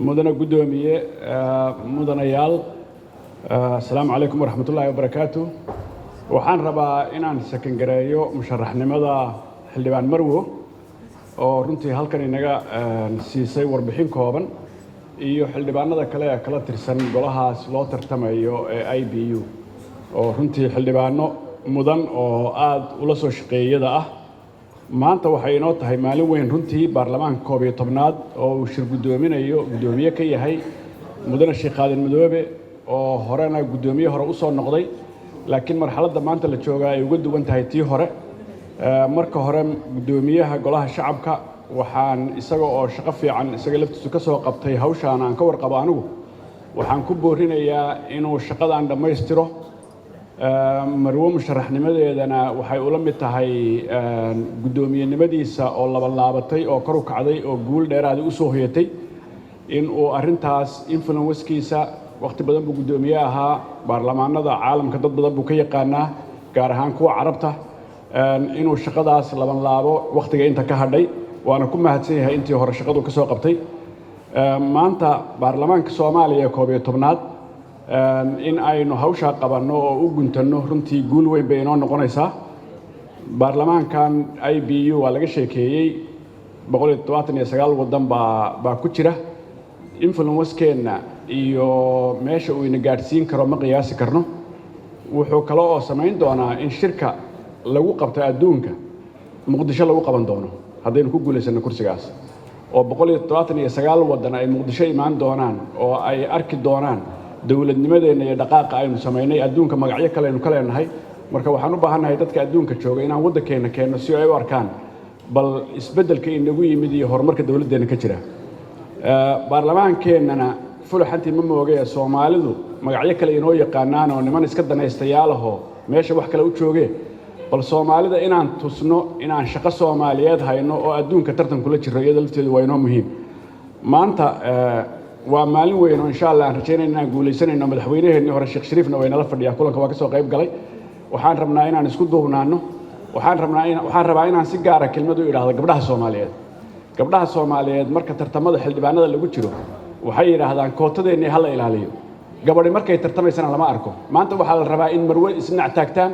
مدن قدومية مدن يال السلام عليكم ورحمة الله وبركاته. وحان ربا إنان سكن قرايو مشرح نمدا حلبان مرو ورنتي هالكن إنجا سيسي وربحين كوبن iyo xildhibaanada kale ee kala tirsan golahaas loo tartamayo ee IBU oo runtii xildhibaano mudan oo aad ula soo shaqeeyada ah maanta waxay inoo tahay maalin weyn runtii baarlamaanka 11aad oo uu shir gudoomiye ka yahay mudane Sheekh Aadan Madoobe oo horena gudoomiye hore u soo noqday laakiin marxaladda maanta la jooga ay uga duwan tahay tii hore marka hore gudoomiyaha golaha shacabka waxaan isaga oo shaqo fiican isaga laftiisu ka soo qabtay hawshaan aan ka warqabo anigu waxaan ku boorinayaa inuu shaqadan dhameystiro marwo musharaxnimadeedana waxay ula mid tahay gudoomiyenimadiisa oo laabatay oo kor u kacday oo guul dheeraad u soo hoyatay in uu arintaas influence-kiisa waqti badan buu gudoomiye ahaa baarlamaanada caalamka dad badan buu ka yaqaanaa gaar ahaan kuwa carabta inuu shaqadaas laabo waqtiga inta ka hadhay waana ku mahadsan yahay intii hore shaqadu ka soo qabtay maanta baarlamaanka Soomaaliya 11aad in aynu hawsha qabanno oo u guntano runtii guul weyn bay inoo noqonaysaa baarlamaankan IBU waa laga sheekeeyay 129 wadan baa ku jira influence-keena iyo meesha uu ina gaarsiin karo ma qiyaasi karno wuxuu kale oo samayn doonaa in shirka lagu qabto adduunka muqdisho lagu qaban doono haddaynu ku guuleysano kursigaas oo 129 wadan ay muqdisho imaan doonaan oo ay arki doonaan dawladnimadeena iyo dhaqaaqa aynu sameynay adduunka magacyo kale aynu ka leenahay marka waxaan u baahanahay dadka adduunka jooga inaan waddankeena keeno si ay u arkaan bal isbeddelka inagu yimid iyo horumarka dawladdeena ka jira baarlamaankeenana fulaxantii ma moogay Soomaalidu magacyo kale inoo yaqaanaan oo niman iska danaystayaalaho meesha wax kale u joogay bal Soomaalida inaan tusno inaan shaqo Soomaaliyeed hayno oo adduunka tartan kula jiro iyada lafteedu waa inoo muhiim maanta waa maalin weyn oo insha Allah aan rajaynaynaa guuleysanayno madaxweynaheennii hore Sheekh Shariifna way nala fadhiyaa kulanka waa ka soo qayb galay waxaan rabnaa inaan isku duubnaano waxaan rabaa inaan si gaar ah kelmad u iraahdo gabdhaha Soomaaliyeed marka tartamada xildhibaanada lagu jiro waxay yiraahdaan kootadeennii hal ilaaliyo gabadhi markay tartamaysana lama arko maanta waxaa la rabaa in marwe isnac taagtaan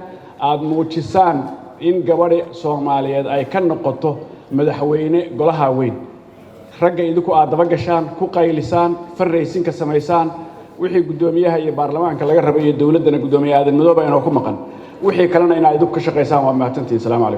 aad muujisaan in gabadhi Soomaaliyeed ay ka noqoto madaxweyne golaha weyn ragga idinku aad daba gashaan ku qaylisaan farreysinka samaysaan wixii gudoomiyaha iyo baarlamaanka laga rabay iyo dawladana gudoomiye Aadan Madoobe inuu ku maqan wixii kalena inaad idinku ka shaqeysaan waa mahadsantiin. Assalaamu calaykum.